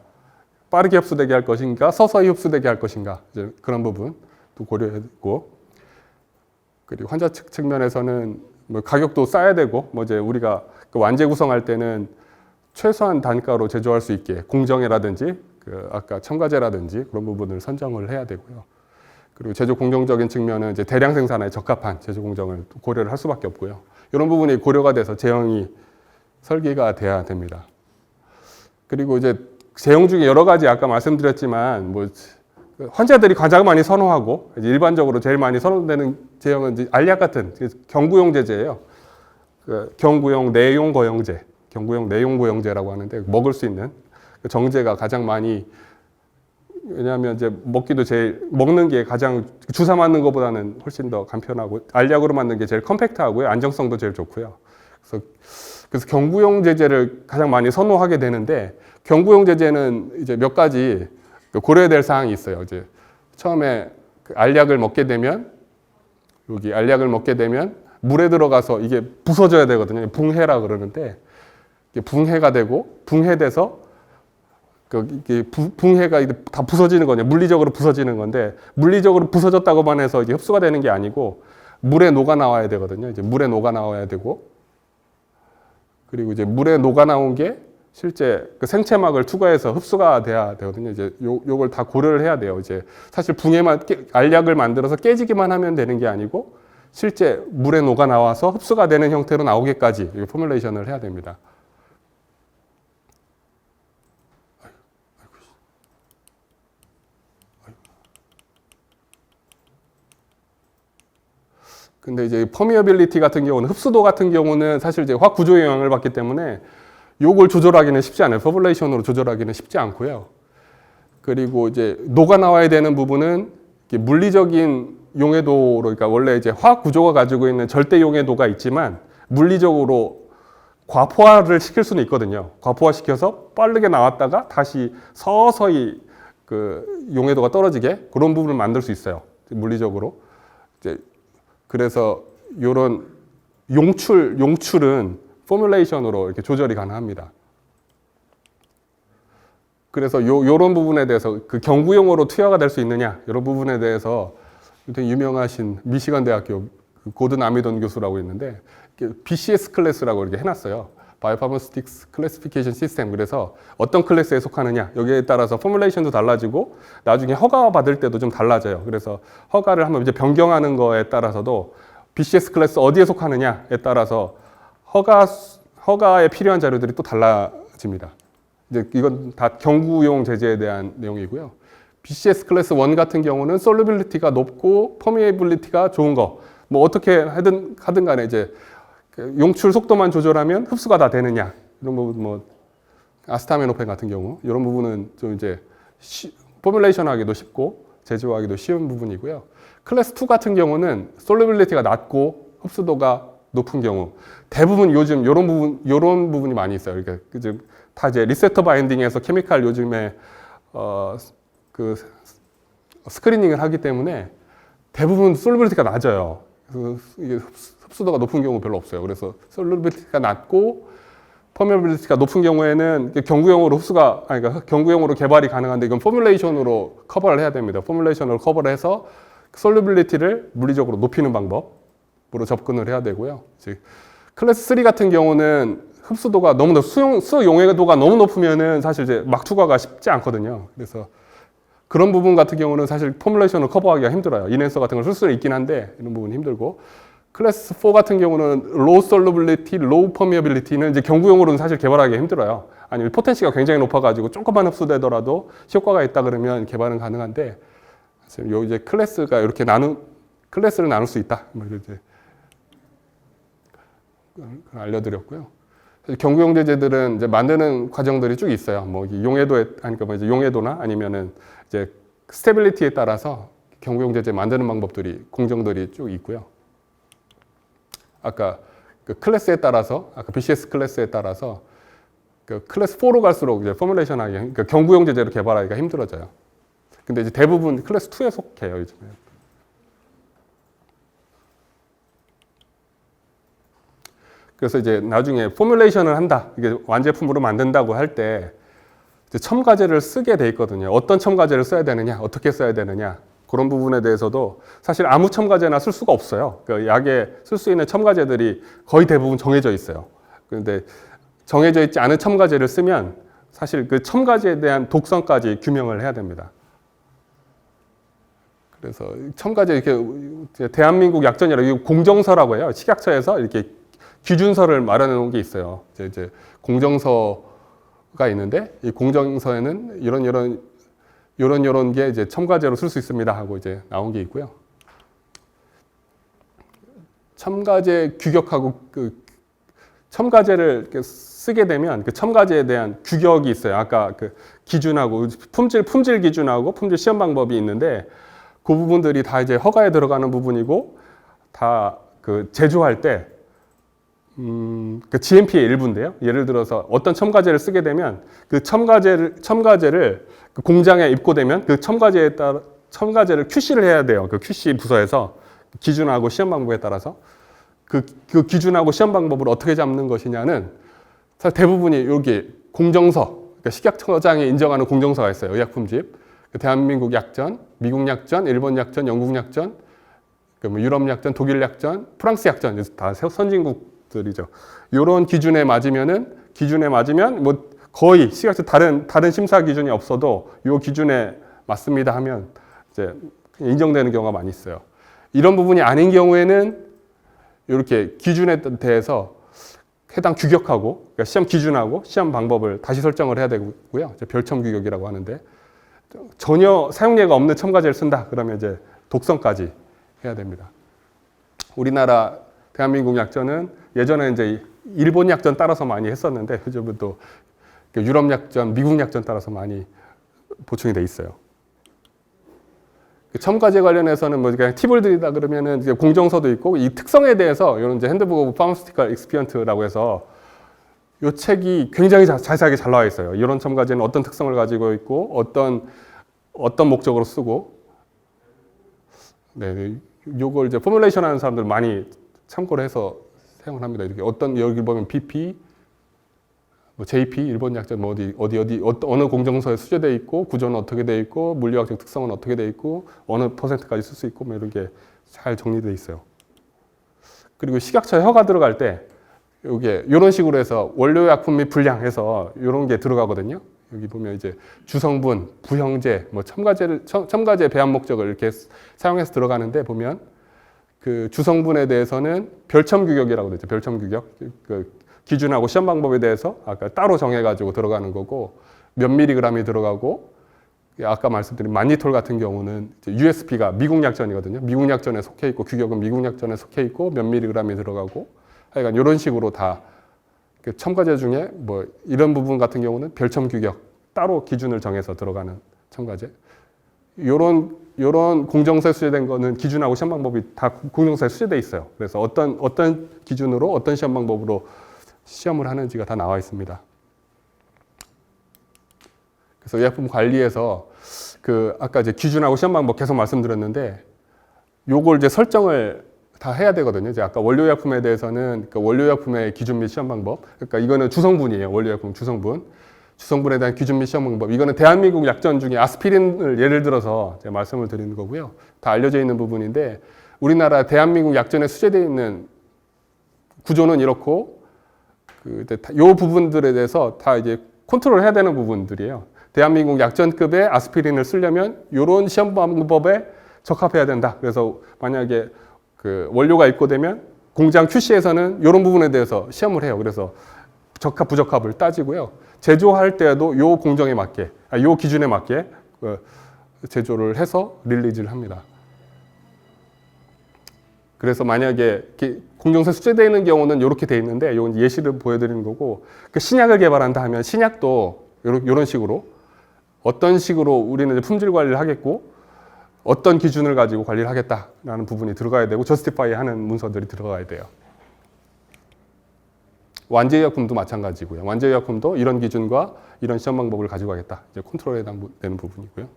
빠르게 흡수되게 할 것인가, 서서히 흡수되게 할 것인가, 이제 그런 부분도 고려했고, 그리고 환자 측 측면에서는 뭐 가격도 싸야 되고, 뭐 이제 우리가 그 완제 구성할 때는 최소한 단가로 제조할 수 있게 공정이라든지 그 아까 첨가제라든지 그런 부분을 선정을 해야 되고요. 그리고 제조 공정적인 측면은 이제 대량 생산에 적합한 제조 공정을 고려를 할 수밖에 없고요. 이런 부분이 고려가 돼서 제형이 설계가 돼야 됩니다. 그리고 이제 제형 중에 여러 가지 아까 말씀드렸지만 뭐 환자들이 가장 많이 선호하고 이제 일반적으로 제일 많이 선호되는 제형은 이제 알약 같은 경구용 제제예요. 그 경구용 내용 거용제, 경구용 내용 고용제라고 하는데 먹을 수 있는 정제가 가장 많이, 왜냐하면 이제 먹기도 제일 먹는 게 가장 주사 맞는 것보다는 훨씬 더 간편하고 알약으로 만든 게 제일 컴팩트하고요, 안정성도 제일 좋고요. 그래서 경구용 제제를 가장 많이 선호하게 되는데, 경구용 제제는 이제 몇 가지 고려해야 될 사항이 있어요. 이제 처음에 그 알약을 먹게 되면, 여기 알약을 먹게 되면 물에 들어가서 이게 부서져야 되거든요. 붕해라 그러는데, 이게 붕해가 되고, 붕해돼서 이게 붕해가 다 부서지는 거냐, 물리적으로 부서지는 건데, 물리적으로 부서졌다고만 해서 이게 흡수가 되는 게 아니고 물에 녹아 나와야 되거든요. 이제 물에 녹아 나와야 되고, 그리고 이제 물에 녹아 나온 게 실제 그 생체막을 투과해서 흡수가 돼야 되거든요. 이제 요걸 다 고려를 해야 돼요. 이제 사실 붕해만 알약을 만들어서 깨지기만 하면 되는 게 아니고 실제 물에 녹아 나와서 흡수가 되는 형태로 나오게까지 포뮬레이션을 해야 됩니다. 근데 이제 퍼미어빌리티 같은 경우는, 흡수도 같은 경우는 사실 이제 화학 구조의 영향을 받기 때문에 요걸 조절하기는 쉽지 않아요. 포뮬레이션으로 조절하기는 쉽지 않고요. 그리고 이제 녹아 나와야 되는 부분은 물리적인 용해도로, 그러니까 원래 이제 화학 구조가 가지고 있는 절대 용해도가 있지만 물리적으로 과포화를 시킬 수는 있거든요. 과포화 시켜서 빠르게 나왔다가 다시 서서히 그 용해도가 떨어지게 그런 부분을 만들 수 있어요. 물리적으로. 이제 그래서 이런 용출은 포뮬레이션으로 이렇게 조절이 가능합니다. 그래서 요런 부분에 대해서 그 경구용으로 투여가 될 수 있느냐, 이런 부분에 대해서 되게 유명하신 미시간 대학교 고든 아미돈 교수라고 있는데, BCS 클래스라고 이렇게 해놨어요. 바이오파마스틱스 클래시피케이션 시스템. 그래서 어떤 클래스에 속하느냐, 여기에 따라서 포뮬레이션도 달라지고 나중에 허가 받을 때도 좀 달라져요. 그래서 허가를 한번 이제 변경하는 거에 따라서도 BCS 클래스 어디에 속하느냐에 따라서 허가에 필요한 자료들이 또 달라집니다. 이제 이건 다 경구용 제제에 대한 내용이고요. BCS 클래스 1 같은 경우는 솔루빌리티가 높고 퍼미에이빌리티가 좋은 거, 뭐 어떻게 하든 간에 이제 용출 속도만 조절하면 흡수가 다 되느냐, 이런 부분, 뭐 아스타미노펜 같은 경우 이런 부분은 좀 이제 포뮬레이션 하기도 쉽고 제조하기도 쉬운 부분이고요. 클래스 2 같은 경우는 솔루빌리티가 낮고 흡수도가 높은 경우, 대부분 요즘 이런 부분이 많이 있어요. 그러니까 다 이제 리세터 바인딩에서 케미칼 요즘에 그 스크리닝을 하기 때문에 대부분 솔루빌리티가 낮아요. 그래서 이게 흡수도가 높은 경우 별로 없어요. 그래서 솔루빌리티가 낮고 퍼미어빌리티가 높은 경우에는 경구용으로 그러니까 경구용으로 개발이 가능한데, 이건 포뮬레이션으로 커버를 해야 됩니다. 포뮬레이션으로 커버를 해서 솔루빌리티를 물리적으로 높이는 방법으로 접근을 해야 되고요. 클래스 3 같은 경우는 흡수도가 너무 수용해도가 너무 높으면은 사실 이제 막 투과가 쉽지 않거든요. 그래서 그런 부분 같은 경우는 사실 포뮬레이션을 커버하기가 힘들어요. 인핸서 같은 걸 쓸 수는 있긴 한데 이런 부분이 힘들고, 클래스 4 같은 경우는 low solubility, low permeability는 이제 경구용으로는 사실 개발하기가 힘들어요. 아니면 포텐시가 굉장히 높아가지고 조금만 흡수되더라도 효과가 있다 그러면 개발은 가능한데, 요 이제 클래스가 이렇게 클래스를 나눌 수 있다, 뭐 이제 알려드렸고요. 경구용 제제들은 이제 만드는 과정들이 쭉 있어요. 뭐 용해도나 아니면은 이제 스테빌리티에 따라서 경구용제제 만드는 방법들이 공정들이 쭉 있고요. 아까 그 클래스에 따라서 아까 BCS 클래스에 따라서 그 클래스 4로 갈수록 이제 포뮬레이션하기 그러니까 경구용제제를 개발하기가 힘들어져요. 근데 이제 대부분 클래스 2에 속해요, 요즘에. 그래서 이제 나중에 포뮬레이션을 한다, 이게 완제품으로 만든다고 할 때 첨가제를 쓰게 돼 있거든요. 어떤 첨가제를 써야 되느냐, 어떻게 써야 되느냐, 그런 부분에 대해서도 사실 아무 첨가제나 쓸 수가 없어요. 그 약에 쓸 수 있는 첨가제들이 거의 대부분 정해져 있어요. 그런데 정해져 있지 않은 첨가제를 쓰면 사실 그 첨가제에 대한 독성까지 규명을 해야 됩니다. 그래서 첨가제 이렇게 대한민국 약전이라고 공정서라고 해요. 식약처에서 이렇게 기준서를 마련해 놓은 게 있어요. 이제 공정서가 있는데 이 공정서에는 이런 게 이제 첨가제로 쓸 수 있습니다 하고 이제 나온 게 있고요. 첨가제 규격하고 그 첨가제를 이렇게 쓰게 되면 그 첨가제에 대한 규격이 있어요. 아까 그 기준하고 품질 기준하고 품질 시험 방법이 있는데 그 부분들이 다 이제 허가에 들어가는 부분이고 다 그 제조할 때 그 GMP의 일부인데요. 예를 들어서 어떤 첨가제를 쓰게 되면 그 첨가제를 그 공장에 입고되면 그 첨가제에 따라 첨가제를 QC를 해야 돼요. 그 QC 부서에서 기준하고 시험 방법에 따라서 그 기준하고 시험 방법을 어떻게 잡는 것이냐는 사실 대부분이 여기 공정서, 그러니까 식약처장이 인정하는 공정서가 있어요. 의약품집, 대한민국 약전, 미국 약전, 일본 약전, 영국 약전, 유럽 약전, 독일 약전, 프랑스 약전 다 선진국들이죠. 이런 기준에 맞으면 뭐 거의 식약처 다른 심사 기준이 없어도 이 기준에 맞습니다 하면 이제 인정되는 경우가 많이 있어요. 이런 부분이 아닌 경우에는 이렇게 기준에 대해서 해당 규격하고 그러니까 시험 기준하고 시험 방법을 다시 설정을 해야 되고요. 별첨 규격이라고 하는데 전혀 사용례가 없는 첨가제를 쓴다 그러면 이제 독성까지 해야 됩니다. 우리나라 대한민국 약전은 예전에 이제 일본 약전 따라서 많이 했었는데 요즘은 또 유럽 약전, 미국 약전 따라서 많이 보충이 돼 있어요. 첨가제 관련해서는 뭐 그냥 팁을 드리다 그러면은 이제 공정서도 있고 이 특성에 대해서 이런 이제 핸드북 오브 파마스티컬 익스피언트라고 해서 이 책이 굉장히 자세하게 잘 나와 있어요. 이런 첨가제는 어떤 특성을 가지고 있고 어떤 목적으로 쓰고 네, 요걸 이제 포뮬레이션 하는 사람들 많이 참고를 해서 사용을 합니다. 이렇게 여기 보면 BP, 뭐 JP, 일본 약전 뭐 어느 공정서에 수제되어 있고 구조는 어떻게 되어 있고 물리학적 특성은 어떻게 되어 있고 어느 퍼센트까지 쓸 수 있고 뭐 이런 게 잘 정리되어 있어요. 그리고 식약처 허가 들어갈 때 이게 이런 식으로 해서 원료 약품 및 분량해서 이런 게 들어가거든요. 여기 보면 이제 주성분, 부형제, 뭐 첨가제 배합 목적을 이렇게 사용해서 들어가는데 보면 그 주성분에 대해서는 별첨 규격이라고 되죠. 별첨 규격. 그 기준하고 시험 방법에 대해서 아까 따로 정해가지고 들어가는 거고 몇 미리그램이 들어가고 아까 말씀드린 만니톨 같은 경우는 USP가 미국 약전이거든요. 미국 약전에 속해 있고 규격은 미국 약전에 속해 있고 몇 미리그램이 들어가고 하여간 이런 식으로 다 첨가제 중에 뭐 이런 부분 같은 경우는 별첨 규격 따로 기준을 정해서 들어가는 첨가제. 요런 공정서에 수제된 거는 기준하고 시험 방법이 다 공정서에 수제돼 있어요. 그래서 어떤 기준으로 어떤 시험 방법으로 시험을 하는지가 다 나와 있습니다. 그래서 의약품 관리에서 그 아까 이제 기준하고 시험 방법 계속 말씀드렸는데 요걸 이제 설정을 다 해야 되거든요. 이제 아까 원료의약품에 대해서는 그 원료의약품의 기준 및 시험 방법. 그러니까 이거는 주성분이에요. 원료의약품 주성분. 주성분에 대한 기준 및 시험 방법. 이거는 대한민국 약전 중에 아스피린을 예를 들어서 제가 말씀을 드리는 거고요. 다 알려져 있는 부분인데 우리나라 대한민국 약전에 수제되어 있는 구조는 이렇고 요 부분들에 대해서 다 이제 컨트롤 해야 되는 부분들이에요. 대한민국 약전급의 아스피린을 쓰려면 이런 시험 방법에 적합해야 된다. 그래서 만약에 그 원료가 입고되면 공장 QC에서는 이런 부분에 대해서 시험을 해요. 그래서 적합 부적합을 따지고요. 제조할 때도 요 공정에 맞게, 요 기준에 맞게 제조를 해서 릴리즈를 합니다. 그래서 만약에 공정서에 수제되어 있는 경우는 이렇게 돼 있는데 이건 예시를 보여드리는 거고 그 신약을 개발한다 하면 신약도 이런 식으로 어떤 식으로 우리는 품질 관리를 하겠고 어떤 기준을 가지고 관리를 하겠다라는 부분이 들어가야 되고 저스티파이 하는 문서들이 들어가야 돼요. 완제의약품도 마찬가지고요. 완제의약품도 이런 기준과 이런 시험 방법을 가지고 가겠다. 이제 컨트롤에 해당되는 부분이고요.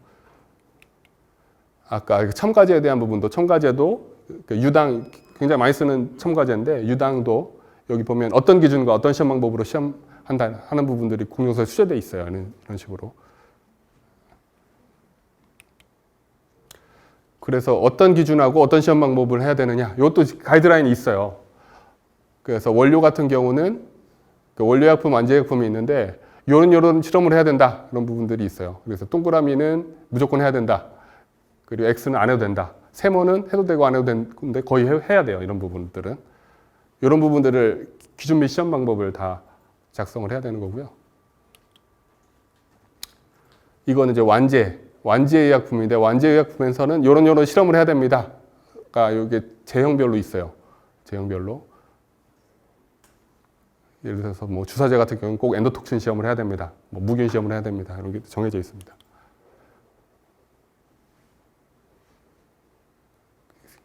아까 첨가제에 대한 부분도 첨가제도 유당 굉장히 많이 쓰는 첨가제인데 유당도 여기 보면 어떤 기준과 어떤 시험 방법으로 시험한다 하는 부분들이 공용서에 수제되어 있어요. 이런 식으로. 그래서 어떤 기준하고 어떤 시험 방법을 해야 되느냐 이것도 가이드라인이 있어요. 그래서 원료 같은 경우는 원료약품, 완제약품이 있는데 요런 실험을 해야 된다 이런 부분들이 있어요. 그래서 동그라미는 무조건 해야 된다. 그리고 X는 안 해도 된다. 세모는 해도 되고 안 해도 되는데 거의 해야 돼요. 이런 부분들은. 이런 부분들을 기준 및 시험 방법을 다 작성을 해야 되는 거고요. 이거는 이제 완제의약품인데 완제의약품에서는 요런 실험을 해야 됩니다. 그러니까 이게 제형별로 있어요. 제형별로. 예를 들어서 뭐 주사제 같은 경우는 꼭 엔도톡신 시험을 해야 됩니다. 뭐 무균 시험을 해야 됩니다. 이런 게 정해져 있습니다.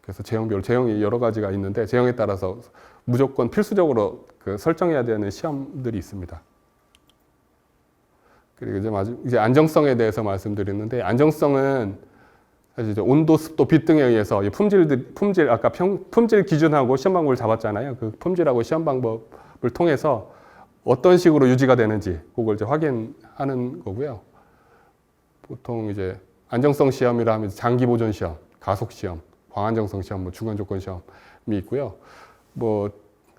그래서 제형이 여러 가지가 있는데 제형에 따라서 무조건 필수적으로 설정해야 되는 시험들이 있습니다. 그리고 이제 안정성에 대해서 말씀드렸는데 안정성은 사실 이제 온도, 습도, 빛 등에 의해서 품질 아까 품질 기준하고 시험 방법을 잡았잖아요. 그 품질하고 시험 방법을 통해서 어떤 식으로 유지가 되는지 그걸 이제 확인하는 거고요. 보통 이제 안정성 시험이라 하면 장기 보존 시험, 가속 시험, 광안정성 시험, 뭐 중간 조건 시험이 있고요. 뭐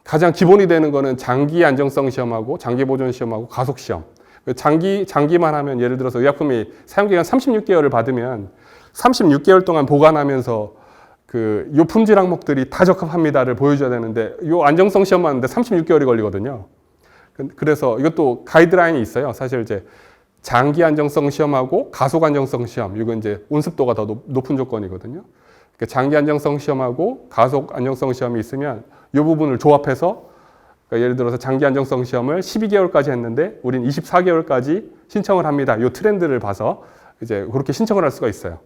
가장 기본이 되는 거는 장기 안정성 시험하고 장기 보존 시험하고 가속 시험. 장기만 하면 예를 들어서 의약품이 사용기간 36개월을 받으면 36개월 동안 보관하면서 요 품질 항목들이 다 적합합니다를 보여줘야 되는데 요 안정성 시험만 하는데 36개월이 걸리거든요. 그래서 이것도 가이드라인이 있어요. 사실 이제 장기 안정성 시험하고 가속 안정성 시험, 이건 이제 온습도가 더 높은 조건이거든요. 그러니까 장기 안정성 시험하고 가속 안정성 시험이 있으면 이 부분을 조합해서 그러니까 예를 들어서 장기 안정성 시험을 12개월까지 했는데 우린 24개월까지 신청을 합니다. 이 트렌드를 봐서 이제 그렇게 신청을 할 수가 있어요.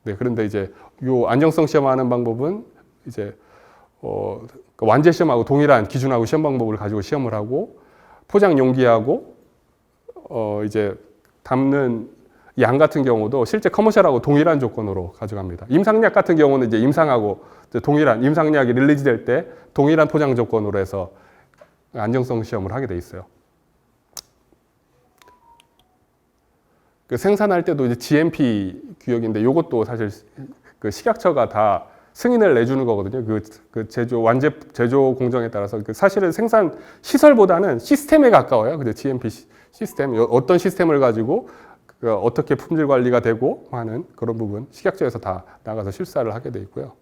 네, 그런데 이제 이 안정성 시험하는 방법은 이제 완제 시험하고 동일한 기준하고 시험 방법을 가지고 시험을 하고 포장 용기하고 이제 담는 양 같은 경우도 실제 커머셜하고 동일한 조건으로 가져갑니다. 임상약 같은 경우는 이제 임상하고 이제 동일한 임상약이 릴리즈될 때 동일한 포장 조건으로 해서 안정성 시험을 하게 돼 있어요. 그 생산할 때도 이제 GMP 규격인데 이것도 사실 그 식약처가 다 승인을 내주는 거거든요. 그 제조 공정에 따라서 사실은 생산 시설보다는 시스템에 가까워요. 근데 GMP 시스템 어떤 시스템을 가지고 어떻게 품질 관리가 되고 하는 그런 부분 식약처에서 다 나가서 실사를 하게 돼 있고요.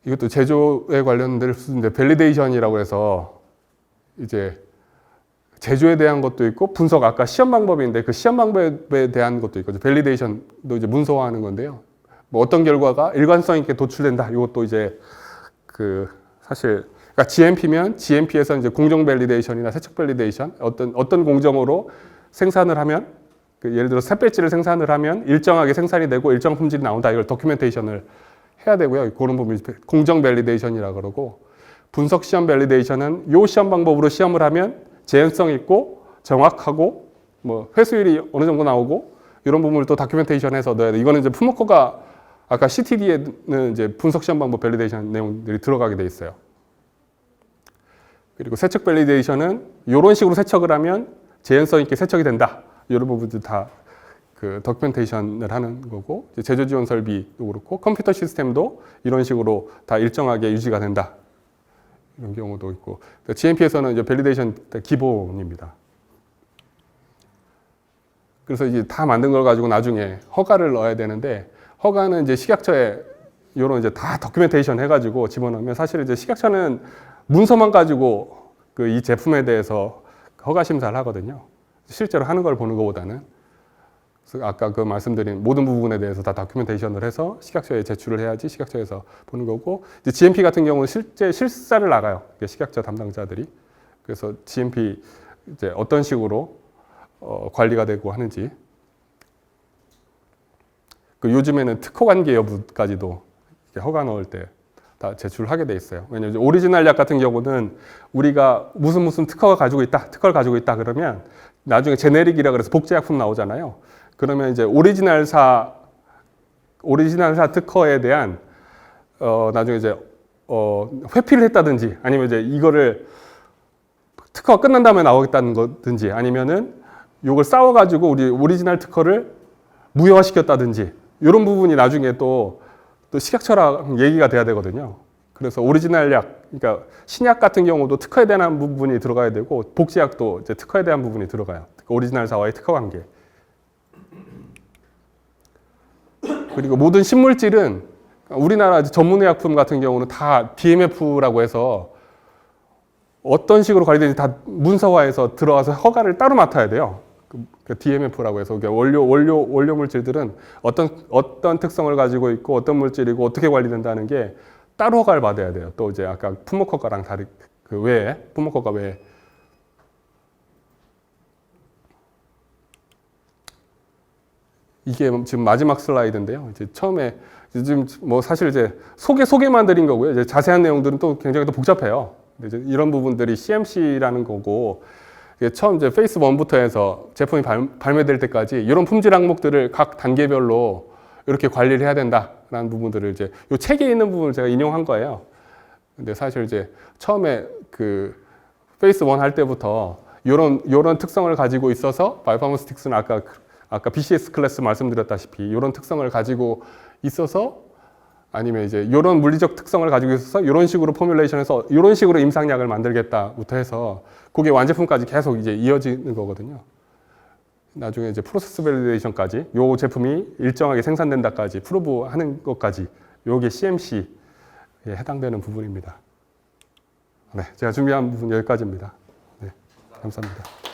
이것도 제조에 관련된 수준인데 밸리데이션이라고 해서 이제 제조에 대한 것도 있고 분석 아까 시험 방법인데 그 시험 방법에 대한 것도 있거든요. 밸리데이션도 이제 문서화하는 건데요. 뭐 어떤 결과가 일관성 있게 도출된다. 이것도 이제 사실 그러니까 GMP면 GMP에서 이제 공정 밸리데이션이나 세척 밸리데이션 어떤 공정으로 생산을 하면 예를 들어 새 배지를 생산을 하면 일정하게 생산이 되고 일정 품질이 나온다. 이걸 도큐멘테이션을 해야 되고요. 그런 부분이 공정 밸리데이션이라 그러고 분석 시험 밸리데이션은 요 시험 방법으로 시험을 하면 재현성 있고 정확하고 뭐 회수율이 어느 정도 나오고 이런 부분을 또 다큐멘테이션해서 넣어야 돼. 이거는 이제 품목허가 아까 CTD에는 이제 분석 시험 방법 밸리데이션 내용들이 들어가게 돼 있어요. 그리고 세척 밸리데이션은 이런 식으로 세척을 하면 재현성 있게 세척이 된다. 이런 부분들 다 도큐멘테이션을 하는 거고 제조 지원 설비도 그렇고 컴퓨터 시스템도 이런 식으로 다 일정하게 유지가 된다. 이런 경우도 있고 GMP에서는 이제 밸리데이션 기본입니다. 그래서 이제 다 만든 걸 가지고 나중에 허가를 넣어야 되는데 허가는 이제 식약처에 이런 이제 다 도큐멘테이션 해가지고 집어넣으면 사실 이제 식약처는 문서만 가지고 이 제품에 대해서 허가 심사를 하거든요. 실제로 하는 걸 보는 것보다는. 그래서 아까 말씀드린 모든 부분에 대해서 다 다큐멘테이션을 해서 식약처에 제출을 해야지 식약처에서 보는 거고 이제 GMP 같은 경우는 실제 실사를 나가요. 식약처 담당자들이. 그래서 GMP 이제 어떤 식으로 관리가 되고 하는지. 그 요즘에는 특허 관계 여부까지도 허가 넣을 때 다 제출하게 돼 있어요. 왜냐하면 오리지널 약 같은 경우는 우리가 무슨 특허를 가지고 있다 그러면 나중에 제네릭이라 그래서 복제약품 나오잖아요. 그러면 이제 오리지널사 특허에 대한 나중에 이제 회피를 했다든지 아니면 이제 이거를 특허가 끝난 다음에 나오겠다는 거든지 아니면은 이걸 싸워가지고 우리 오리지널 특허를 무효화시켰다든지 이런 부분이 나중에 또 식약처랑 얘기가 돼야 되거든요. 그래서 오리지널 약, 그러니까 신약 같은 경우도 특허에 대한 부분이 들어가야 되고 복제약도 이제 특허에 대한 부분이 들어가요. 오리지널사와의 특허 관계. 그리고 모든 신물질은 우리나라 전문의약품 같은 경우는 다 DMF라고 해서 어떤 식으로 관리되는지 다 문서화해서 들어가서 허가를 따로 맡아야 돼요. 그 DMF라고 해서 원료 물질들은 어떤 특성을 가지고 있고 어떤 물질이고 어떻게 관리된다는 게 따로 허가를 받아야 돼요. 또 이제 아까 품목 허가랑 다른 그 외에 품목 허가 외에 이게 지금 마지막 슬라이드인데요. 이제 처음에 지금 뭐 사실 이제 소개만 드린 거고요. 이제 자세한 내용들은 또 굉장히 또 복잡해요. 이제 이런 부분들이 CMC라는 거고. 처음 이제 페이스 1부터 해서 제품이 발매될 때까지 이런 품질 항목들을 각 단계별로 이렇게 관리를 해야 된다라는 부분들을 이제 이 책에 있는 부분을 제가 인용한 거예요. 근데 사실 이제 처음에 그 페이스 1 할 때부터 이런 특성을 가지고 있어서 바이오파머스틱스는 아까 BCS 클래스 말씀드렸다시피 이런 특성을 가지고 있어서 아니면 이제 이런 물리적 특성을 가지고 있어서 이런 식으로 포뮬레이션해서 이런 식으로 임상약을 만들겠다부터 해서 그게 완제품까지 계속 이제 이어지는 거거든요. 나중에 이제 프로세스 밸리데이션까지 요 제품이 일정하게 생산된다까지 프로브하는 것까지 요게 CMC에 해당되는 부분입니다. 네, 제가 준비한 부분 여기까지입니다. 네, 감사합니다.